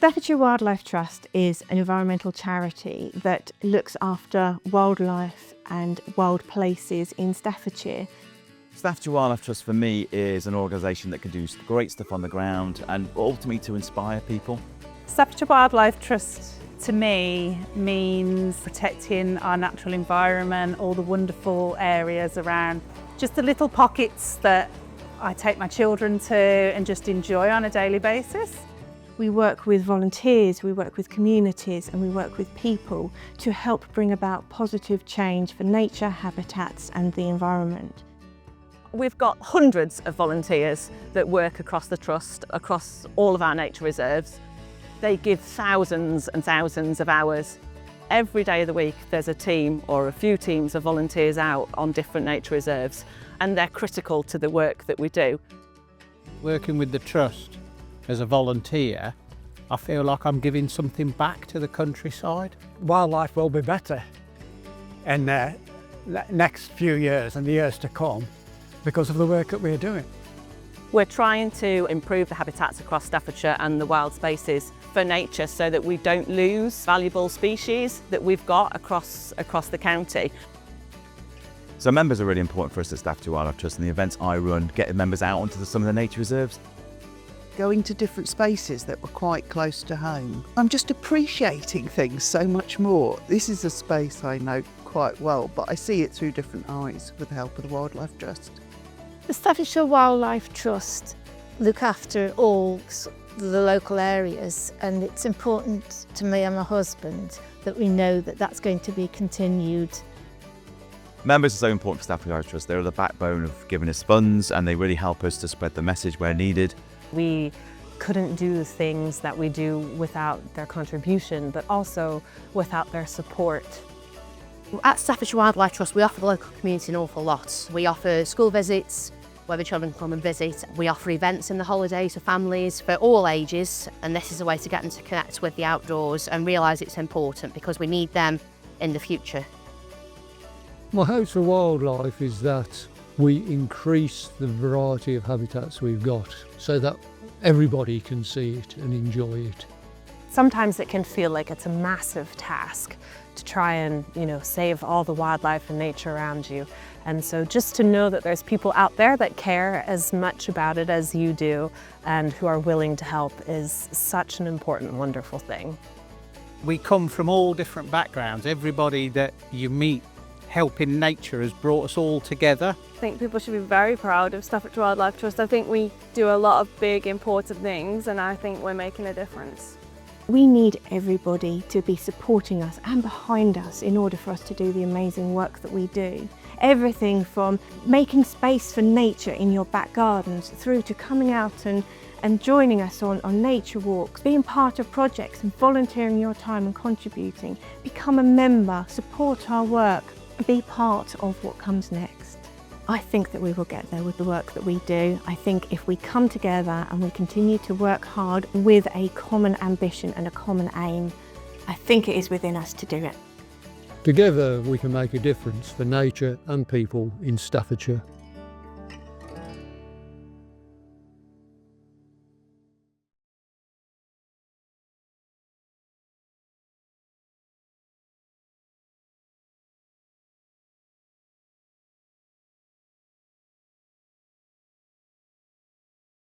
Staffordshire Wildlife Trust is an environmental charity that looks after wildlife and wild places in Staffordshire. Staffordshire Wildlife Trust for me is an organisation that can do great stuff on the ground and ultimately to inspire people. Staffordshire Wildlife Trust to me means protecting our natural environment, all the wonderful areas around, just the little pockets that I take my children to and just enjoy on a daily basis. We work with volunteers, we work with communities and we work with people to help bring about positive change for nature, habitats and the environment. We've got hundreds of volunteers that work across the Trust, across all of our nature reserves. They give thousands and thousands of hours. Every day of the week there's a team or a few teams of volunteers out on different nature reserves, and they're critical to the work that we do. Working with the Trust as a volunteer, I feel like I'm giving something back to the countryside. Wildlife will be better in the next few years and the years to come because of the work that we're doing. We're trying to improve the habitats across Staffordshire and the wild spaces for nature so that we don't lose valuable species that we've got across the county. So members are really important for us at Staffordshire Wildlife Trust, and the events I run get members out onto some of the nature reserves. Going to different spaces that were quite close to home. I'm just appreciating things so much more. This is a space I know quite well, but I see it through different eyes with the help of the Wildlife Trust. The Staffordshire Wildlife Trust look after all the local areas, and it's important to me and my husband that we know that that's going to be continued. Members are so important for Staffordshire Wildlife Trust. They're the backbone of giving us funds and they really help us to spread the message where needed. We couldn't do the things that we do without their contribution, but also without their support. At Staffordshire Wildlife Trust, we offer the local community an awful lot. We offer school visits where the children come and visit. We offer events in the holidays for families for all ages, and this is a way to get them to connect with the outdoors and realise it's important because we need them in the future. My hope for wildlife is that we increase the variety of habitats we've got so that everybody can see it and enjoy it. Sometimes it can feel like it's a massive task to try and, save all the wildlife and nature around you. And so just to know that there's people out there that care as much about it as you do and who are willing to help is such an important, wonderful thing. We come from all different backgrounds. Everybody that you meet helping nature has brought us all together. I think people should be very proud of Staffordshire Wildlife Trust. I think we do a lot of big, important things, and I think we're making a difference. We need everybody to be supporting us and behind us in order for us to do the amazing work that we do. Everything from making space for nature in your back gardens through to coming out and joining us on nature walks, being part of projects and volunteering your time and contributing. Become a member, support our work, be part of what comes next. I think that we will get there with the work that we do. I think if we come together and we continue to work hard with a common ambition and a common aim, I think it is within us to do it. Together we can make a difference for nature and people in Staffordshire.